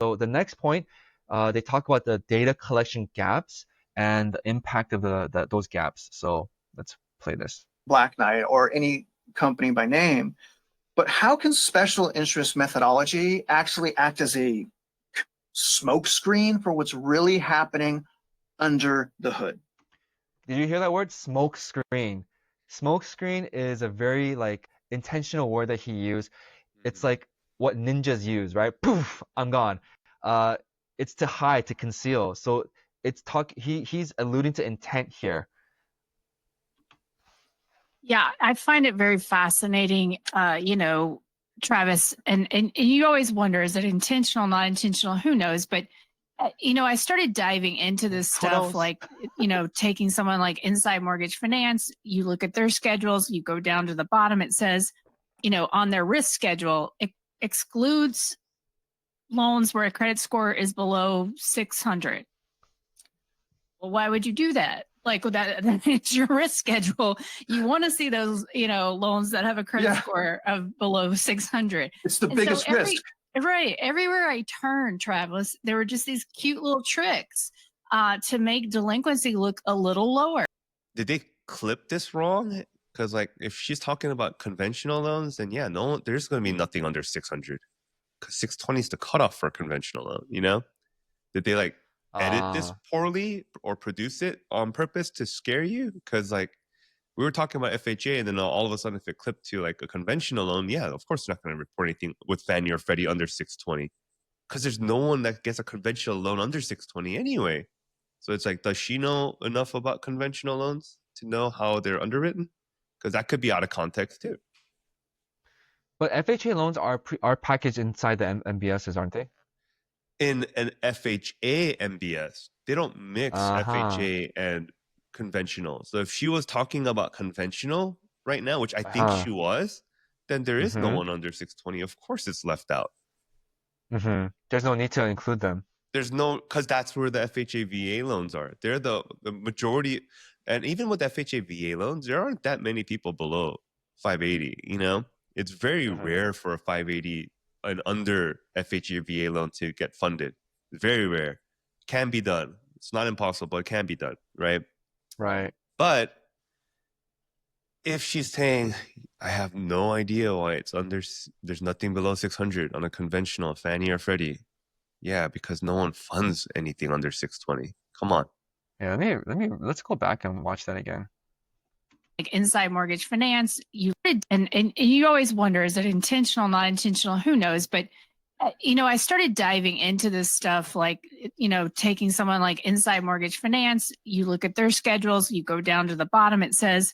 So the next point, they talk about the data collection gaps and the impact of those gaps. So let's play this. Black Knight or any company by name, but how can special interest methodology actually act as a smokescreen for what's really happening under the hood? Did you hear that word? Smoke screen. Smoke screen is a very like intentional word that he used. It's like what ninjas use, right? Poof, I'm gone. Uh, it's to hide, to conceal. So he's alluding to intent here. Yeah, I find it very fascinating, Travis, and you always wonder, is it intentional, not intentional? Who knows? But I started diving into this stuff, like, taking someone like Inside Mortgage Finance, you look at their schedules, you go down to the bottom, it says, on their risk schedule, it excludes loans where a credit score is below 600. Well, why would you do that? Like it's your risk schedule. You want to see those, loans that have a credit score of below 600. It's the biggest risk. Right. Everywhere I turned, Travis, there were just these cute little tricks to make delinquency look a little lower. Did they clip this wrong? Because like if she's talking about conventional loans, then yeah, there's going to be nothing under 600. Because 620 is the cutoff for a conventional loan. Did they like edit this poorly or produce it on purpose to scare you? Because like we were talking about FHA, and then all of a sudden if it clipped to like a conventional loan, yeah, of course they're not going to report anything with Fannie or Freddie under 620, because there's no one that gets a conventional loan under 620 anyway. So it's like, does she know enough about conventional loans to know how they're underwritten? Because that could be out of context too. But FHA loans are packaged inside the MBSs, aren't they? In an FHA MBS, they don't mix FHA and conventional. So if she was talking about conventional right now, which I think she was, then there is no one under 620. Of course it's left out. There's no need to include them. There's no, because that's where the FHA VA loans are. They're the majority. And even with FHA VA loans, there aren't that many people below 580, It's very rare for a 580 an under FHA VA loan to get funded. Very rare. Can be done. It's not impossible, but it can be done, right? Right. But if she's saying, I have no idea why it's under, there's nothing below 600 on a conventional Fannie or Freddie. Yeah, because no one funds anything under 620. Come on. Yeah, let's go back and watch that again. Like Inside Mortgage Finance, and you always wonder, is it intentional, not intentional? Who knows? But I started diving into this stuff, like taking someone like Inside Mortgage Finance, you look at their schedules, you go down to the bottom, it says,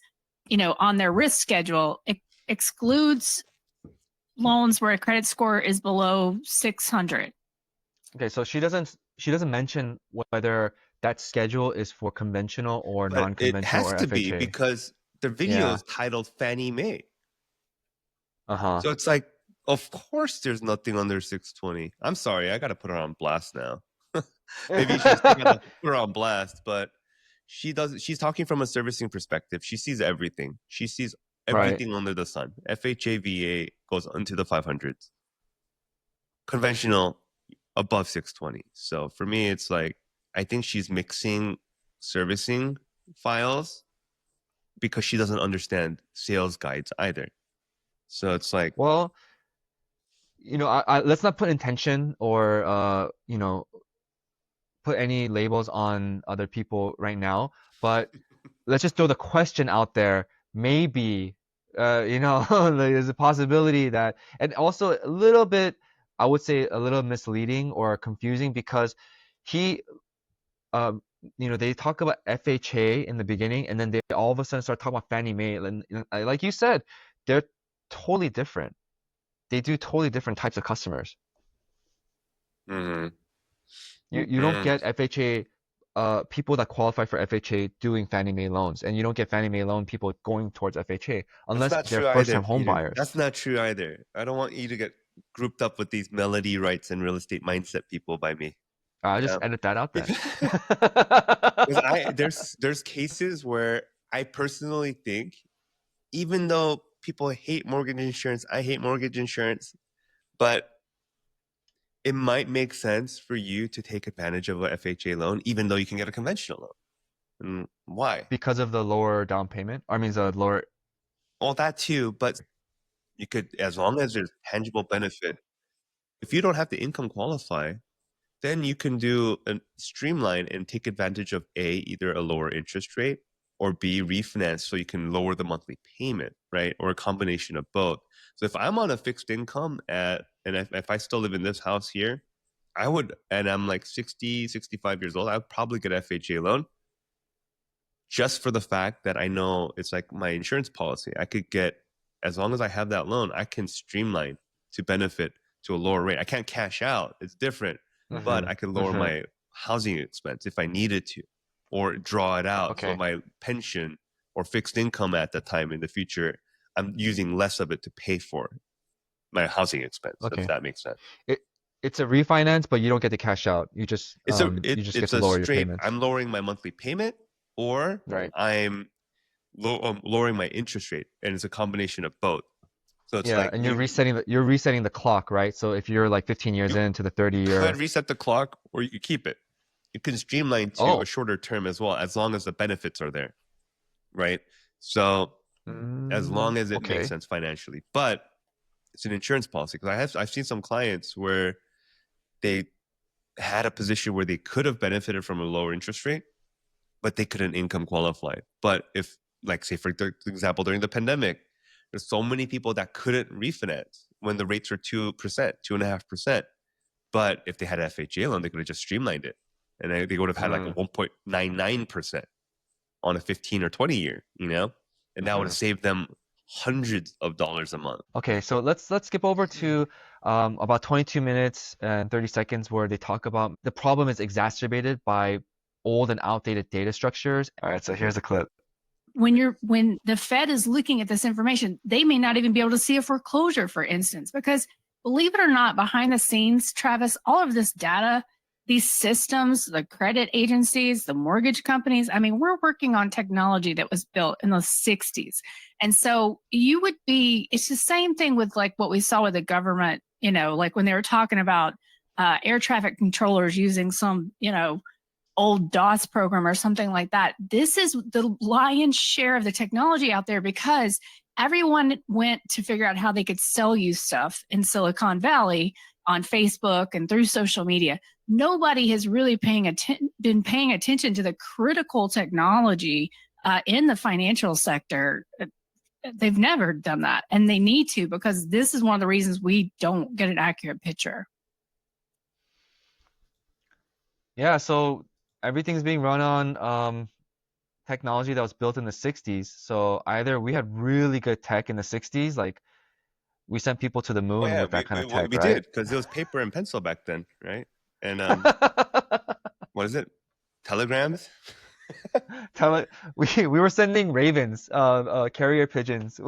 on their risk schedule, it excludes loans where a credit score is below 600. Okay, so she doesn't mention whether that schedule is for conventional or non-conventional. It has or to FHA. be, because the video is titled Fannie Mae. So it's like, of course there's nothing under 620. I'm sorry, I got to put her on blast now. Maybe she's going to put her on blast, but she's talking from a servicing perspective. She sees everything. She sees everything under the sun. FHA VA goes into the 500s. Conventional above 620. So for me, it's like, I think she's mixing servicing files because she doesn't understand sales guides either. So it's like, well, let's not put intention or put any labels on other people right now, but let's just throw the question out there. Maybe there's a possibility that, and also a little bit, I would say a little misleading or confusing, because they talk about FHA in the beginning, and then they all of a sudden start talking about Fannie Mae. And like you said, they're totally different. They do totally different types of customers. You don't get FHA people that qualify for FHA doing Fannie Mae loans, and you don't get Fannie Mae loan people going towards FHA unless they're first-time home buyers. That's not true either. I don't want you to get grouped up with these melody rights and real estate mindset people by me. I'll just edit that out then. There's cases where I personally think, even though people hate mortgage insurance, I hate mortgage insurance, but it might make sense for you to take advantage of a FHA loan, even though you can get a conventional loan. And why? Because of the lower down payment? I mean, the lower. All that too, but you could, as long as there's tangible benefit, if you don't have to income qualify, then you can do a streamline and take advantage of A, either a lower interest rate, or B, refinance so you can lower the monthly payment, right? Or a combination of both. So if I'm on a fixed income and if I still live in this house here, and I'm like 60, 65 years old, I'd probably get FHA loan just for the fact that I know it's like my insurance policy. I could get, as long as I have that loan, I can streamline to benefit to a lower rate. I can't cash out. It's different, but I can lower my housing expense if I needed to, or draw it out. So Okay. my pension or fixed income at that time in the future, I'm using less of it to pay for my housing expense, Okay. if that makes sense. It's a refinance, but you don't get to cash out. You just It's you just get to lower your payments. I'm lowering my monthly payment, or Right. I'm lowering my interest rate, and it's a combination of both. So it's Yeah, like and you're resetting the clock, right? So if you're like 15 years You into the 30-year, could reset the clock, or you could keep it. You can streamline to a shorter term as well, as long as the benefits are there, right? So as long as it makes okay. sense financially, but it's an insurance policy, because I've seen some clients where they had a position where they could have benefited from a lower interest rate, but they couldn't income qualify. But if, like, say for example, during the pandemic, there's so many people that couldn't refinance when the rates were 2%, 2.5%. But if they had an FHA loan, they could have just streamlined it, and they would have had like a 1.99% on a 15 or 20 year, and that would have saved them hundreds of dollars a month. Okay, so let's skip over to about 22 minutes and 30 seconds where they talk about the problem is exacerbated by old and outdated data structures. All right, so here's a clip. When the Fed is looking at this information, they may not even be able to see a foreclosure, for instance, because believe it or not, behind the scenes, Travis, all of this data, these systems, the credit agencies, the mortgage companies, I mean, we're working on technology that was built in the 60s. And so it's the same thing with like what we saw with the government, like when they were talking about air traffic controllers using some, old DOS program or something like that. This is the lion's share of the technology out there because everyone went to figure out how they could sell you stuff in Silicon Valley on Facebook and through social media. Nobody has really been paying attention to the critical technology in the financial sector. They've never done that, and they need to, because this is one of the reasons we don't get an accurate picture. Yeah, so everything's being run on technology that was built in the 60s. So either we had really good tech in the 60s, like we sent people to the moon with that kind of tech, we right? did, because it was paper and pencil back then, right? And what is it? Telegrams? We were sending ravens, carrier pigeons.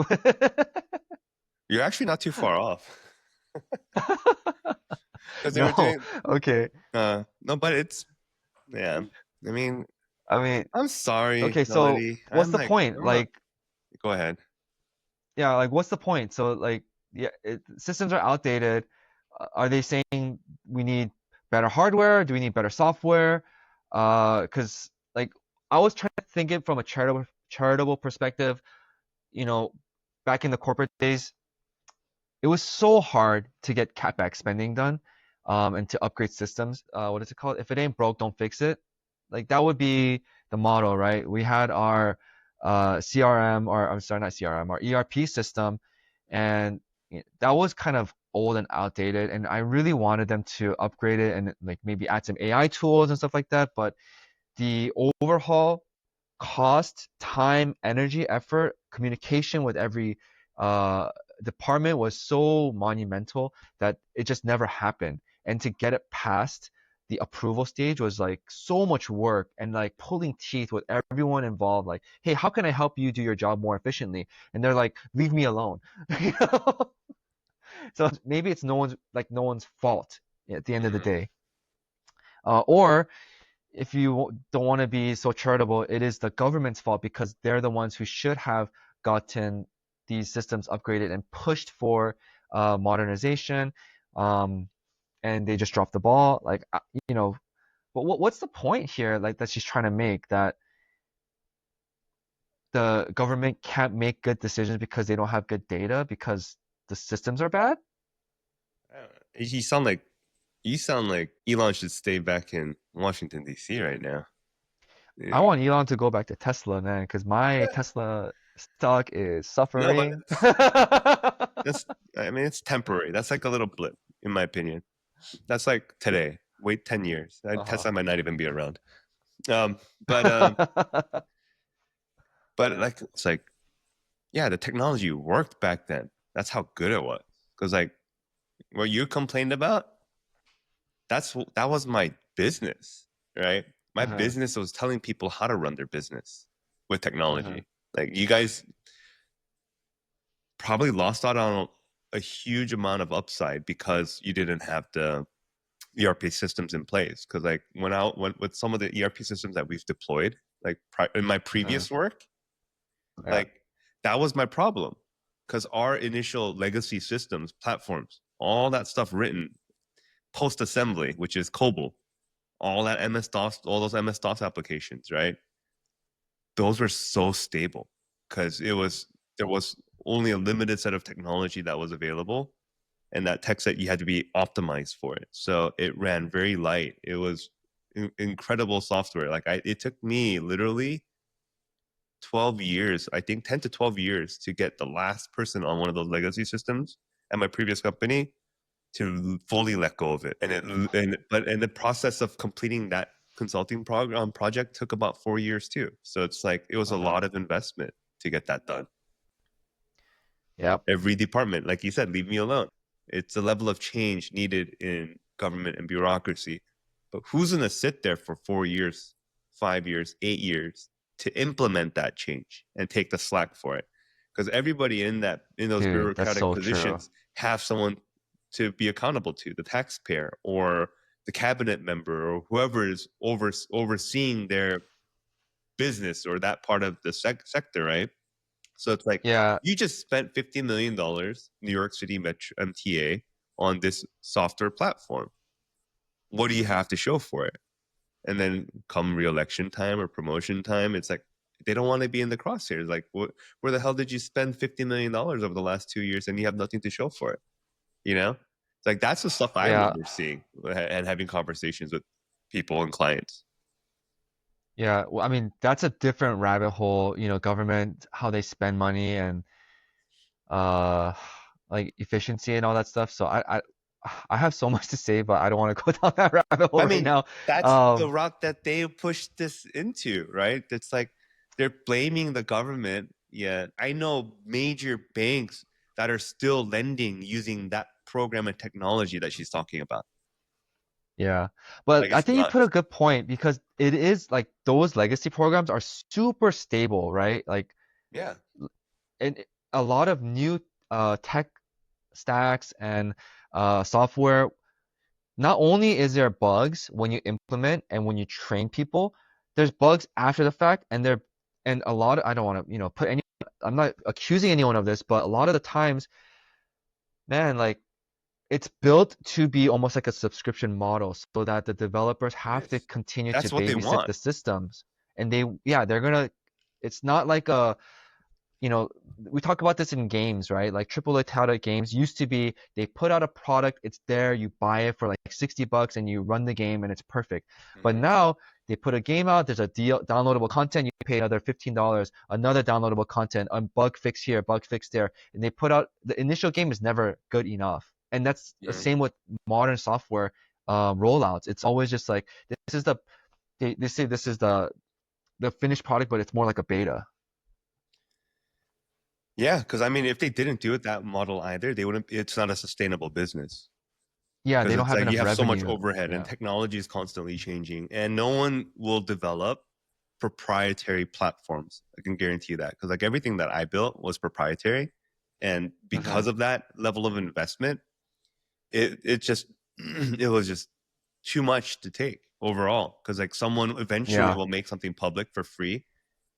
You're actually not too far off. Because they No, were doing okay. no, but it's, yeah. I mean, I'm sorry, okay, so Melody. what's the point? Like, Go ahead. yeah, like what's the point? So like, yeah, systems are outdated. Are they saying we need better hardware? Do we need better software? Because like I was trying to think it from a charitable perspective. Back in the corporate days, it was so hard to get CapEx spending done, and to upgrade systems. What is it called? If it ain't broke, don't fix it. Like that would be the motto, right? We had our CRM, or I'm sorry, not CRM, our ERP system, and that was kind of old and outdated. And I really wanted them to upgrade it and like maybe add some AI tools and stuff like that. But the overhaul, cost, time, energy, effort, communication with every department was so monumental that it just never happened. And to get it past the approval stage was like so much work and like pulling teeth with everyone involved. Like, hey, how can I help you do your job more efficiently? And they're like, leave me alone. So maybe it's no one's fault at the end of the day. Or if you don't want to be so charitable, it is the government's fault because they're the ones who should have gotten these systems upgraded and pushed for modernization. And and they just drop the ball. Like, you know, what's the point here? Like that she's trying to make that the government can't make good decisions because they don't have good data because the systems are bad. I don't know. You sound like Elon should stay back in Washington D.C. right now. I Yeah. want Elon to go back to Tesla, man, because my Tesla stock is No, but suffering. that's I mean it's temporary. That's like a little blip, in my opinion. That's like today. Wait 10 years. Uh-huh. Tesla might not even be around. Um, but um, but like it's like yeah, the technology worked back then. That's how good it was. Because like what you complained about, that was my business, right? My Uh-huh. business was telling people how to run their business with Uh-huh. technology. Like you guys probably lost out on a huge amount of upside because you didn't have the ERP systems in place. Because like when with some of the ERP systems that we've deployed, like in my Uh-huh. previous work, Yeah. like that was my problem. Because our initial legacy systems, platforms, all that stuff written post assembly, which is COBOL, all that MS DOS, all those MS DOS applications, right? Those were so stable because there was only a limited set of technology that was available, and that tech set you had to be optimized for it. So it ran very light. It was incredible software. Like it took me literally 12 years, I think 10 to 12 years to get the last person on one of those legacy systems at my previous company to fully let go of it. And the process of completing that consulting project took about 4 years too. So it's like it was a Uh-huh. lot of investment to get that done. Yep. Every department, like you said, leave me alone. It's a level of change needed in government and bureaucracy. But who's going to sit there for 4 years, 5 years, 8 years to implement that change and take the slack for it? Because everybody in those Dude, that's bureaucratic so true. positions have someone to be accountable to, the taxpayer or the cabinet member or whoever is overseeing their business or that part of the sector, right? So it's like Yeah. you just spent $50 million, New York City Metro MTA, on this software platform. What do you have to show for it? And then come re-election time or promotion time, it's like they don't want to be in the crosshairs. Like, where the hell did you spend $50 million over the last 2 years and you have nothing to show for it? You know, it's like that's the stuff I Yeah. remember seeing and having conversations with people and clients. Yeah. Well, I mean, that's a different rabbit hole, government, how they spend money and uh like efficiency and all that stuff. So I have so much to say, but I don't want to go down that rabbit hole I right mean, now. that's the Um, route that they pushed this into, right? It's like they're blaming the government. Yeah, I know major banks that are still lending using that program and technology that she's talking about. yeah. But Like I it's think you put a nuts. good point because it is like those legacy programs are super stable, right? Like Yeah. and a lot of new tech stacks and software, not only is there bugs when you implement and when you train people, there's bugs after the fact, and a lot of, I don't want to, put any, I'm not accusing anyone of this, but a lot of the times, man, like it's built to be almost like a subscription model so that the developers It have to is. continue to That's what they babysit want. the systems. And yeah, they're gonna, it's not like you know, we talk about this in games, right? Like AAA title games used to be they put out a product, it's there, you buy it for like $60 and you run the game and it's perfect. But Hmm. now they put a game out, there's a deal, downloadable content, you pay another $15, another downloadable content, a bug fix here, bug fix there, and they put out the initial game is never good enough. And that's the Yeah. same with modern software rollouts. It's always just like this is they say this is the finished product, but it's more like a beta. Yeah, because I mean, if they didn't do it that model either, they wouldn't. It's not a sustainable business. Yeah, Because they don't it's have like you enough have so much revenue. overhead and Yeah. technology is constantly changing and no one will develop proprietary platforms. I can guarantee you that because like everything that I built was proprietary, and because Uh-huh. of that level of investment, it just it was just too much to take overall. Because like someone eventually Yeah. will make something public for free,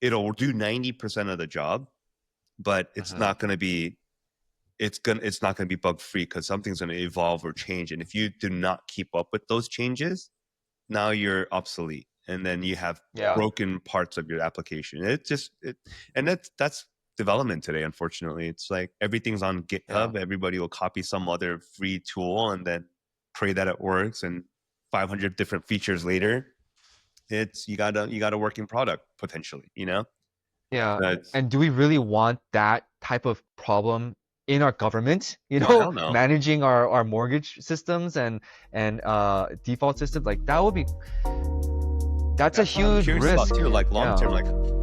it'll do 90% of the job, but it's Uh-huh. not going to be it's not gonna be bug free because something's gonna evolve or change. And if you do not keep up with those changes, now you're obsolete, and then you have Yeah. broken parts of your application. And that's development today. Unfortunately, it's like everything's on GitHub. Yeah. Everybody will copy some other free tool and then pray that it works. And 500 different features later, you got a working product potentially. You know. Yeah. That's, And do we really want that type of problem in our government? You oh, know, hell no. managing our mortgage systems and default systems, like that would be, that's a That's what I'm huge curious risk. about too. Like long term, Yeah. like